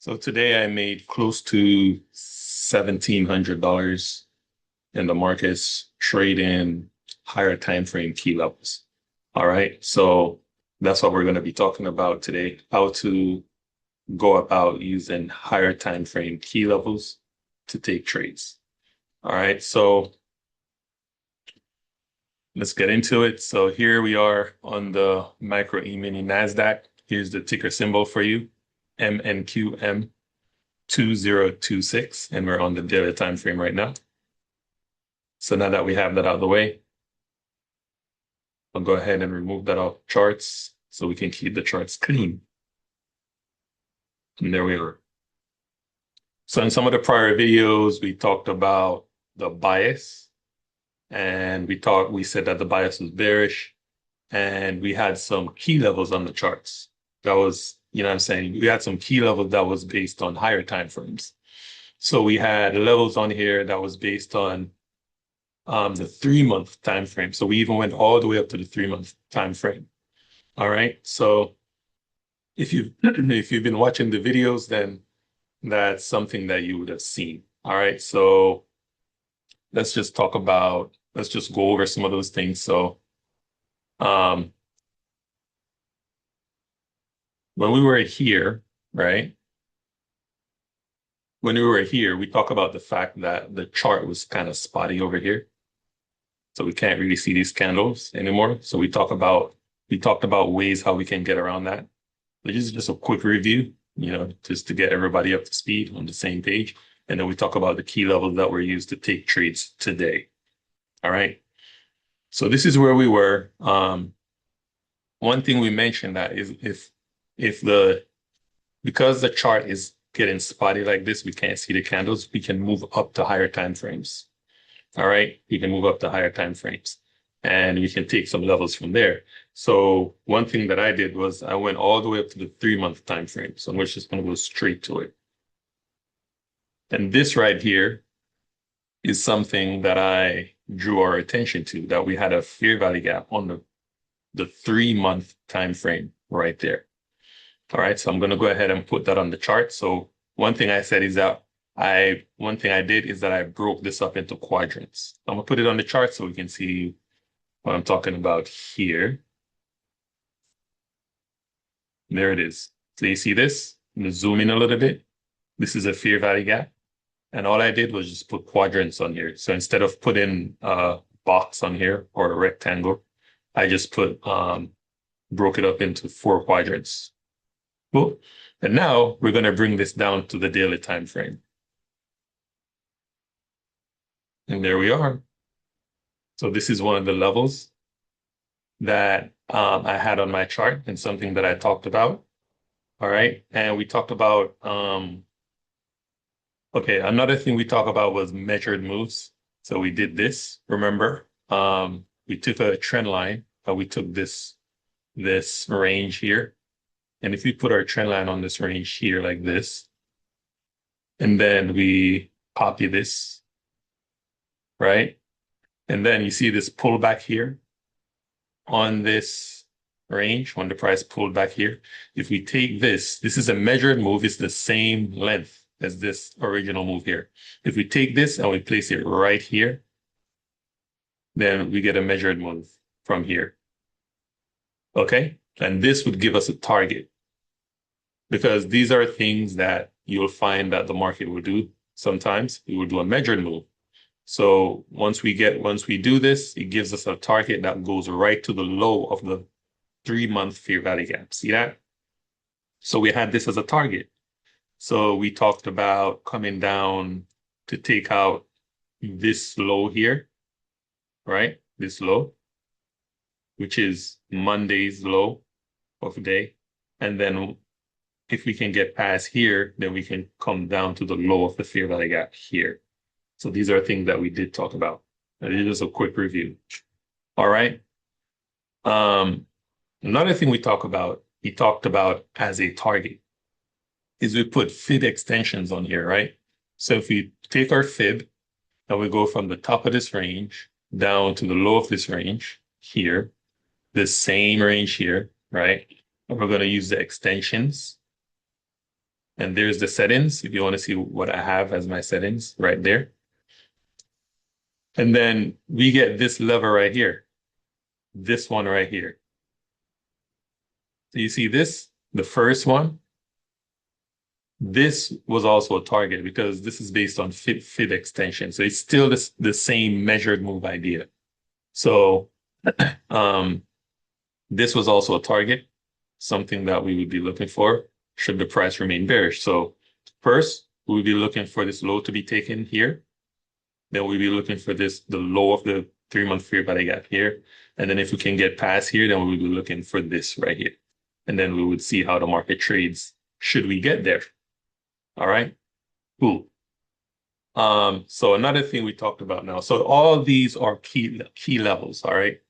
So today I made close to $1,700 in the markets trading higher time frame key levels. All right. So that's what we're going to be talking about today, how to go about using higher time frame key levels to take trades. All right. So let's get into it. So here we are on the micro E-mini NASDAQ. Here's the ticker symbol for you, MNQM. 2026, and we're on the daily time frame right now. So now that we have that out of the way, I'll go ahead and remove that off charts so we can keep the charts clean. And there we are. So in some of the prior videos, we talked about the bias, and we said that the bias was bearish, and we had some key levels on the charts. That was, you know what I'm saying? We had some key levels that was based on higher time frames. So we had levels on here that was based on the 3-month time frame. So we even went all the way up to the 3-month time frame. All right. So if you've been watching the videos, then that's something that you would have seen. All right. So let's just go over some of those things. So when we were here, right? When we were here, we talk about the fact that the chart was kind of spotty over here. So we can't really see these candles anymore. So we talked about ways how we can get around that. But this is just a quick review, just to get everybody up to speed on the same page. And then we talk about the key levels that were used to take trades today. All right. So this is where we were. One thing we mentioned that is because the chart is getting spotty like this, we can't see the candles, we can move up to higher time frames. All right, we can move up to higher time frames and we can take some levels from there. So one thing that I did was I went all the way up to the 3-month time frame. So we're just going to go straight to it. And this right here is something that I drew our attention to, that we had a fair value gap on the 3-month time frame right there. All right, so I'm going to go ahead and put that on the chart. So one thing I said is that I broke this up into quadrants. I'm gonna put it on the chart so we can see what I'm talking about here. There it is. So you see this? I'm gonna zoom in a little bit. This is a fair value gap. And all I did was just put quadrants on here. So instead of putting a box on here or a rectangle, I just broke it up into 4 quadrants. Cool. And now we're gonna bring this down to the daily time frame. And there we are. So this is one of the levels that I had on my chart and something that I talked about. All right. And we talked about, okay, another thing we talked about was measured moves. So we did this, remember? We took a trend line, but we took this range here. And if we put our trend line on this range here like this, and then we copy this, right? And then you see this pullback here on this range when the price pulled back here. If we take this is a measured move. It's the same length as this original move here. If we take this and we place it right here, then we get a measured move from here. Okay. And this would give us a target, because these are things that you'll find that the market will do. Sometimes it will do a measured move. So once we do this, it gives us a target that goes right to the low of the 3-month fair value gap. See that? So we had this as a target. So we talked about coming down to take out this low here, right? This low, which is Monday's low of the day. And then if we can get past here, then we can come down to the low of the fair value gap here. So these are things that we did talk about. This is a quick review. All right. Another thing we talked about as a target is we put fib extensions on here, right? So if we take our fib and we go from the top of this range down to the low of this range here, the same range here, right? And we're going to use the extensions. And there's the settings if you want to see what I have as my settings right there. And then we get this lever right here, this one right here. So you see this, the first one, this was also a target because this is based on fib extension. So it's still the same measured move idea. So this was also a target, something that we would be looking for should the price remain bearish. So first, we would be looking for this low to be taken here. Then we'll be looking for the low of the 3-month fair value gap here. And then if we can get past here, then we will be looking for this right here. And then we would see how the market trades should we get there. All right, cool. So another thing we talked about now. So all these are key levels, all right?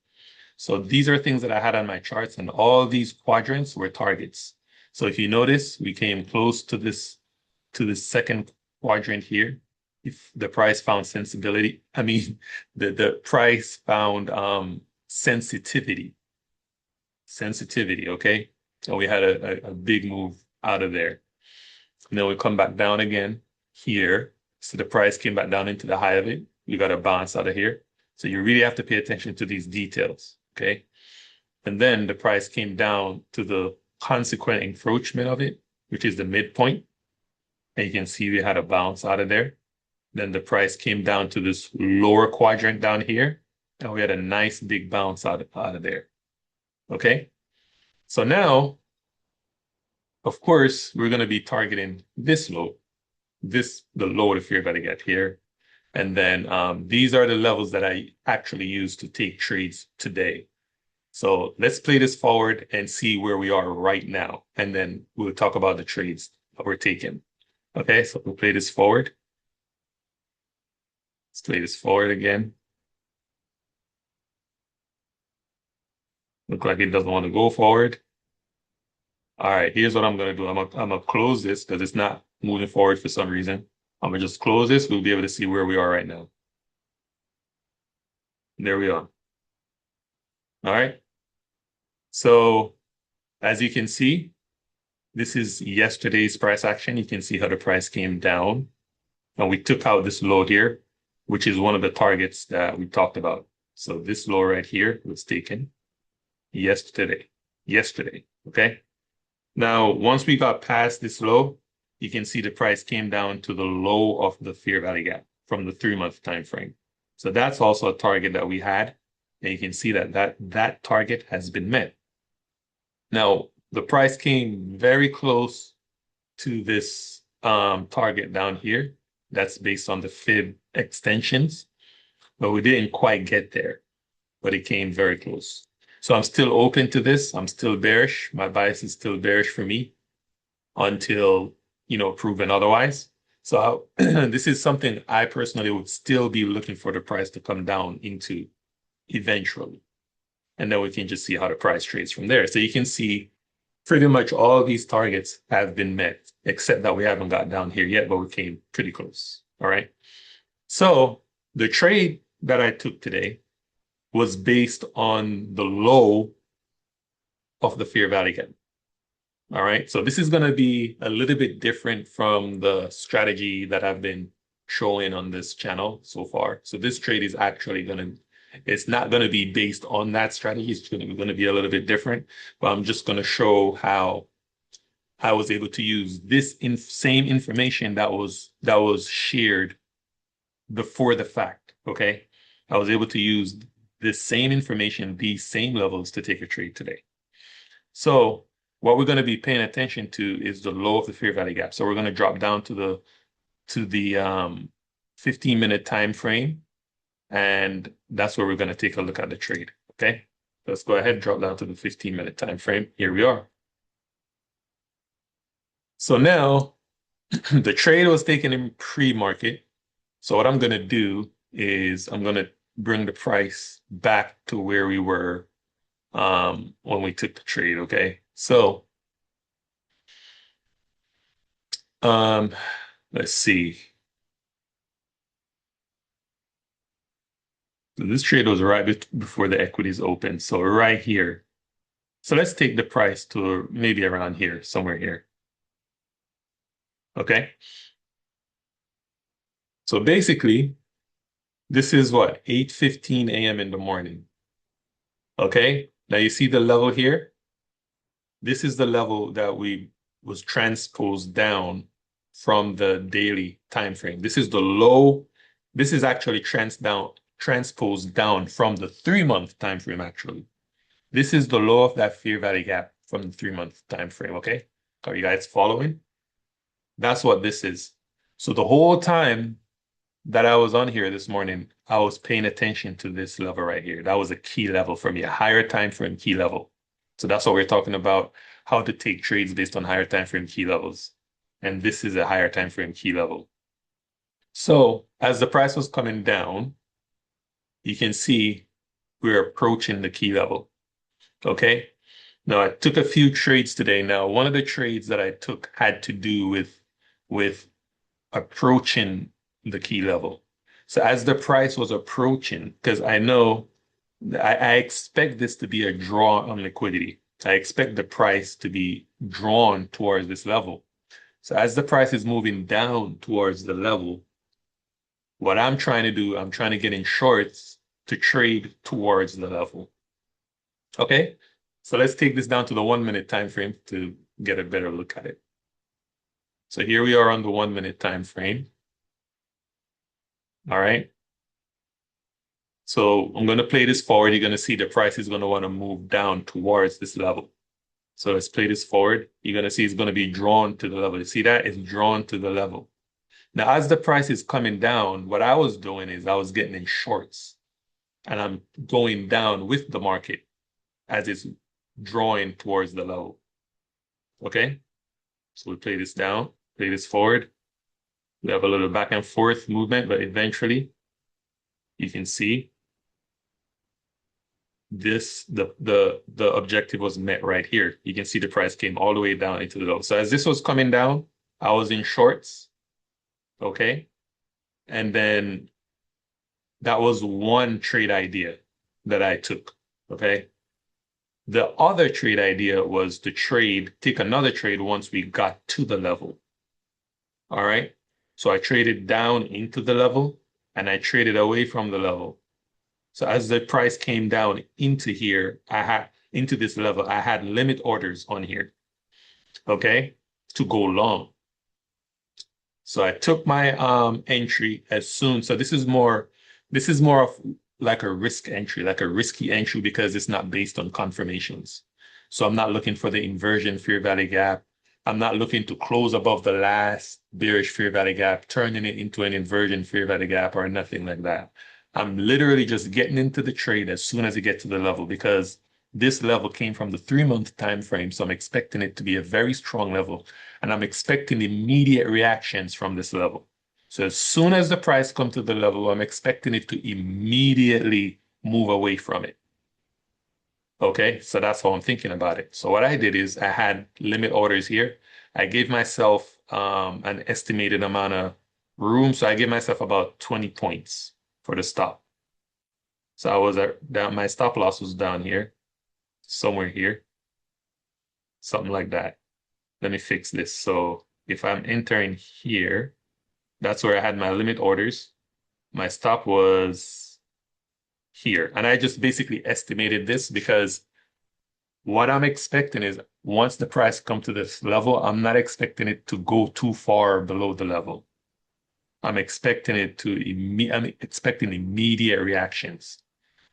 So these are things that I had on my charts, and all these quadrants were targets. So if you notice, we came close to this second quadrant here. If the price found sensibility, I mean, the price found sensitivity, okay? So we had a big move out of there. And then we come back down again here. So the price came back down into the high of it. You got a bounce out of here. So you really have to pay attention to these details, okay? And then the price came down to the consequent encroachment of it, which is the midpoint. And you can see we had a bounce out of there. Then the price came down to this lower quadrant down here. And we had a nice big bounce out of there, okay? So now, of course, we're going to be targeting this low, the low of the fair value gap here. And then these are the levels that I actually use to take trades today. So let's play this forward and see where we are right now. And then we'll talk about the trades that we're taking. Okay, so we'll play this forward. Let's play this forward again. Look like it doesn't want to go forward. All right, here's what I'm going to do. I'm gonna close this because it's not moving forward for some reason. I'm going to just close this. We'll be able to see where we are right now. There we are. All right. So as you can see, this is yesterday's price action. You can see how the price came down. And we took out this low here, which is one of the targets that we talked about. So this low right here was taken yesterday, okay? Now, once we got past this low, you can see the price came down to the low of the fair value gap from the 3-month time frame. So that's also a target that we had. And you can see that target has been met. Now, the price came very close to this target down here. That's based on the fib extensions, but we didn't quite get there, but it came very close. So I'm still open to this. I'm still bearish. My bias is still bearish for me until, proven otherwise. So this is something I personally would still be looking for the price to come down into eventually. And then we can just see how the price trades from there. So you can see pretty much all these targets have been met, except that we haven't got down here yet, but we came pretty close. All right. So the trade that I took today was based on the low of the fair value gap. All right. So this is going to be a little bit different from the strategy that I've been showing on this channel so far. So this trade is actually it's not going to be based on that strategy. It's going to be a little bit different, but I'm just going to show how I was able to use this same information that was shared before the fact. Okay. I was able to use this same information, these same levels to take a trade today. So what we're going to be paying attention to is the low of the fair value gap. So we're going to drop down to the 15-minute time frame. And that's where we're going to take a look at the trade. Okay. Let's go ahead and drop down to the 15-minute time frame. Here we are. So now the trade was taken in pre-market. So what I'm going to do is I'm going to bring the price back to where we were when we took the trade. Okay. So let's see. So this trade was right before the equities opened. So right here. So let's take the price to maybe around here, somewhere here. Okay. So basically, this is what, 8:15 a.m. in the morning. Okay. Now you see the level here? This is the level that we was transposed down from the daily time frame. This is the low. This is actually transposed down from the 3-month time frame, actually. This is the low of that fair value gap from the 3-month time frame. Okay. Are you guys following? That's what this is. So the whole time that I was on here this morning, I was paying attention to this level right here. That was a key level for me, a higher time frame key level. So that's what we're talking about, how to take trades based on higher time frame key levels. And this is a higher time frame key level. So as the price was coming down, you can see we're approaching the key level. Okay. Now I took a few trades today. Now, one of the trades that I took had to do with approaching the key level. So as the price was approaching, because I know I expect this to be a draw on liquidity. I expect the price to be drawn towards this level. So as the price is moving down towards the level, what I'm trying to do, I'm trying to get in shorts to trade towards the level. Okay, so let's take this down to the 1-minute time frame to get a better look at it. So here we are on the 1-minute time frame. All right. So I'm going to play this forward. You're going to see the price is going to want to move down towards this level. So let's play this forward. You're going to see it's going to be drawn to the level. You see that? It's drawn to the level. Now, as the price is coming down, what I was doing is I was getting in shorts and I'm going down with the market as it's drawing towards the level. Okay. So we play this down, play this forward. We have a little back and forth movement, but eventually you can see the objective was met right here. You can see the price came all the way down into the low. So as this was coming down, I was in shorts. Okay. And then that was one trade idea that I took. Okay. The other trade idea was to take another trade once we got to the level. All right. So I traded down into the level and I traded away from the level. So as the price came down into here, into this level, I had limit orders on here, okay, to go long. So I took my entry as soon. So this is more of like a risk entry, like a risky entry because it's not based on confirmations. So I'm not looking for the inversion fair value gap. I'm not looking to close above the last bearish fair value gap, turning it into an inversion fair value gap or nothing like that. I'm literally just getting into the trade as soon as it gets to the level because this level came from the 3-month time frame. So I'm expecting it to be a very strong level and I'm expecting immediate reactions from this level. So as soon as the price comes to the level, I'm expecting it to immediately move away from it. Okay, so that's how I'm thinking about it. So what I did is I had limit orders here. I gave myself an estimated amount of room. So I gave myself about 20 points for the stop. So I was down, my stop loss was down here, somewhere here, something like that. Let me fix this. So if I'm entering here, that's where I had my limit orders. My stop was here. And I just basically estimated this because what I'm expecting is once the price comes to this level, I'm not expecting it to go too far below the level. I'm expecting I'm expecting immediate reactions.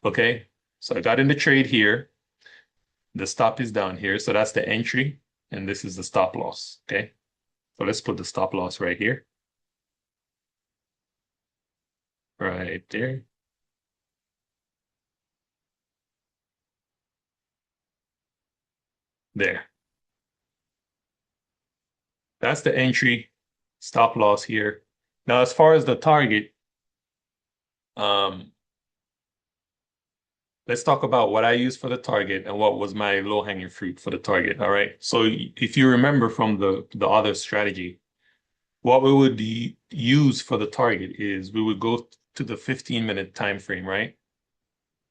Okay. So I got in the trade here. The stop is down here. So that's the entry. And this is the stop loss. Okay. So let's put the stop loss right here. Right there. There. That's the entry, stop loss here. Now, as far as the target, um, let's talk about what I used for the target and what was my low-hanging fruit for the target. All right. So if you remember from the other strategy, what we would use for the target is we would go to the 15-minute time frame, right?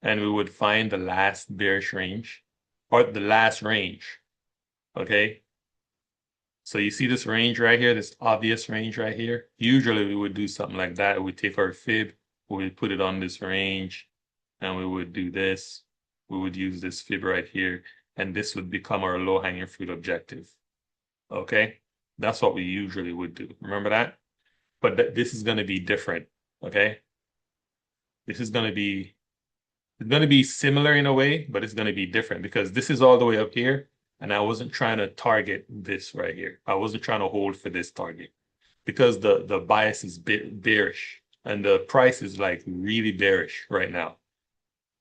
And we would find the last bearish range or the last range. Okay. So you see this range right here, this obvious range right here. Usually we would do something like that. We take our fib, we would put it on this range, and we would do this. We would use this fib right here, and this would become our low-hanging fruit objective. Okay? That's what we usually would do. Remember that? But this is going to be different. Okay? This is going to be It's going to be similar in a way, but it's going to be different because this is all the way up here. And I wasn't trying to target this right here. I wasn't trying to hold for this target because the bias is bearish and the price is like really bearish right now.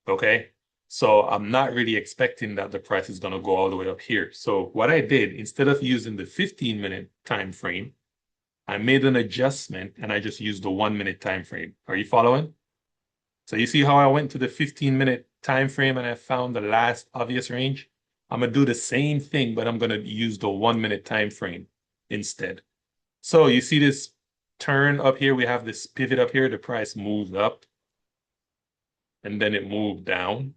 Okay. So I'm not really expecting that the price is going to go all the way up here. So what I did, instead of using the 15-minute time frame, I made an adjustment and I just used the 1-minute time frame. Are you following? So you see how I went to the 15-minute time frame and I found the last obvious range? I'm going to do the same thing, but I'm going to use the 1-minute time frame instead. So you see this turn up here? We have this pivot up here. The price moved up and then it moved down.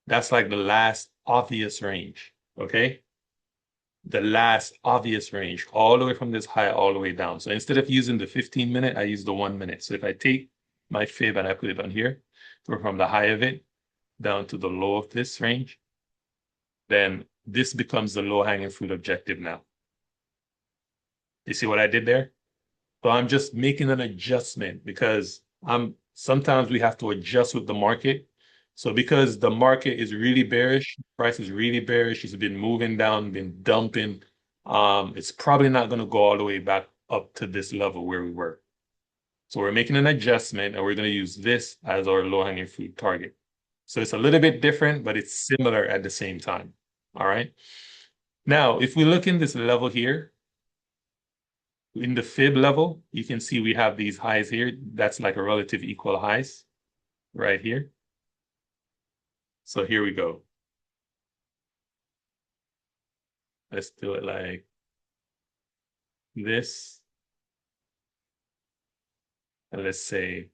That's like the last obvious range, okay? The last obvious range, all the way from this high all the way down. So instead of using the 15-minute, I use the 1-minute. So if I take my fib and I put it on here, from the high of it down to the low of this range, then this becomes the low-hanging fruit objective now. You see what I did there? So I'm just making an adjustment because sometimes we have to adjust with the market. So because the market is really bearish, price is really bearish, it's been moving down, been dumping, it's probably not going to go all the way back up to this level where we were. So we're making an adjustment and we're going to use this as our low-hanging fruit target. So it's a little bit different, but it's similar at the same time. All right. Now, if we look in this level here, in the fib level, you can see we have these highs here. That's like a relative equal highs right here. So here we go. Let's do it like this. And let's say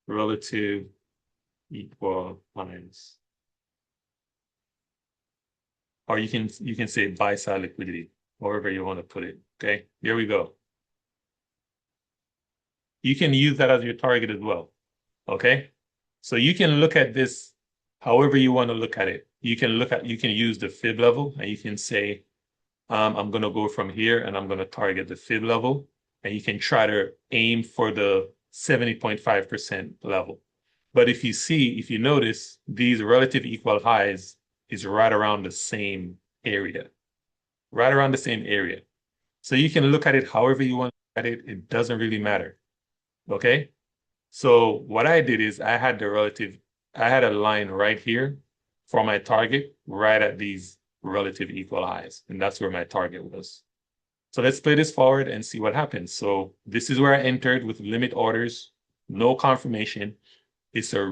relative equal highs. Or you can say buy side liquidity, however you want to put it. Okay, here we go. You can use that as your target as well. Okay, so you can look at this however you want to look at it. You can use the fib level and you can say, I'm going to go from here and I'm going to target the fib level. And you can try to aim for the 70.5% level. But if you notice, these relative equal highs is right around the same area. Right around the same area. So you can look at it however you want to look at it. It doesn't really matter. Okay? So what I did is I had a line right here for my target, right at these relative equal highs. And that's where my target was. So let's play this forward and see what happens. So this is where I entered with limit orders, no confirmation. It's a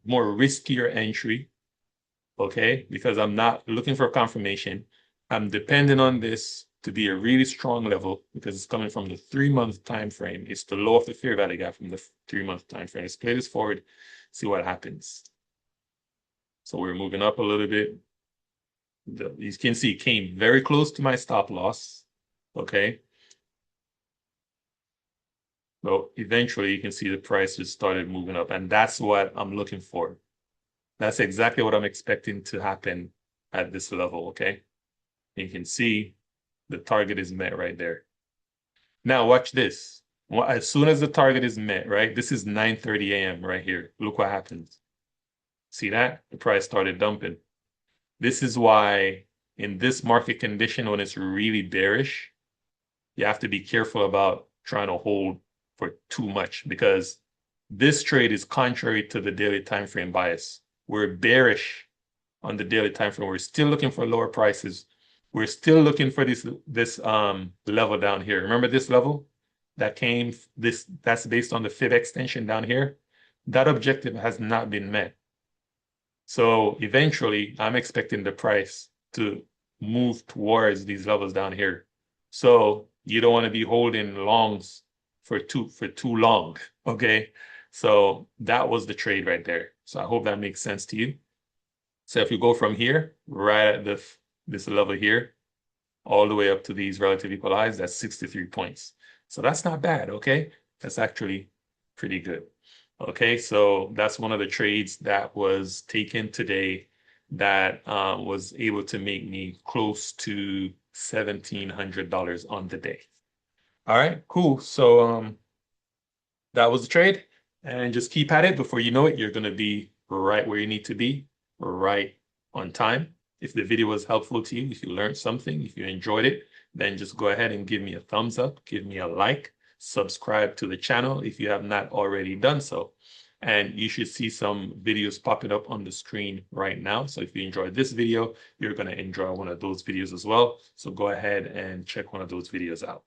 more riskier entry, okay? Because I'm not looking for confirmation. I'm depending on this to be a really strong level because it's coming from the 3-month time frame. It's the low of the fair value gap from the 3-month time frame. Let's play this forward, see what happens. So we're moving up a little bit. You can see it came very close to my stop loss. Okay. So eventually you can see the price just started moving up, and that's what I'm looking for. That's exactly what I'm expecting to happen at this level. Okay. You can see the target is met right there. Now watch this. Well, as soon as the target is met, right? This is 9:30 a.m. right here. Look what happens. See that? The price started dumping. This is why in this market condition, when it's really bearish, you have to be careful about trying to hold for too much because this trade is contrary to the daily time frame bias. We're bearish on the daily time frame. We're still looking for lower prices. We're still looking for this level down here. Remember this level that that's based on the fib extension down here? That objective has not been met. So eventually, I'm expecting the price to move towards these levels down here. So you don't want to be holding longs for too long, okay? So that was the trade right there. So I hope that makes sense to you. So if you go from here, right at this level here, all the way up to these relative equal highs, that's 63 points. So that's not bad, okay? That's actually pretty good. Okay, so that's one of the trades that was taken today that was able to make me close to $1,700 on the day. All right, cool. So that was the trade. And just keep at it. Before you know it, you're going to be right where you need to be, right on time. If the video was helpful to you, if you learned something, if you enjoyed it, then just go ahead and give me a thumbs up, give me a like, subscribe to the channel if you have not already done so. And you should see some videos popping up on the screen right now. So if you enjoyed this video, you're going to enjoy one of those videos as well. So go ahead and check one of those videos out.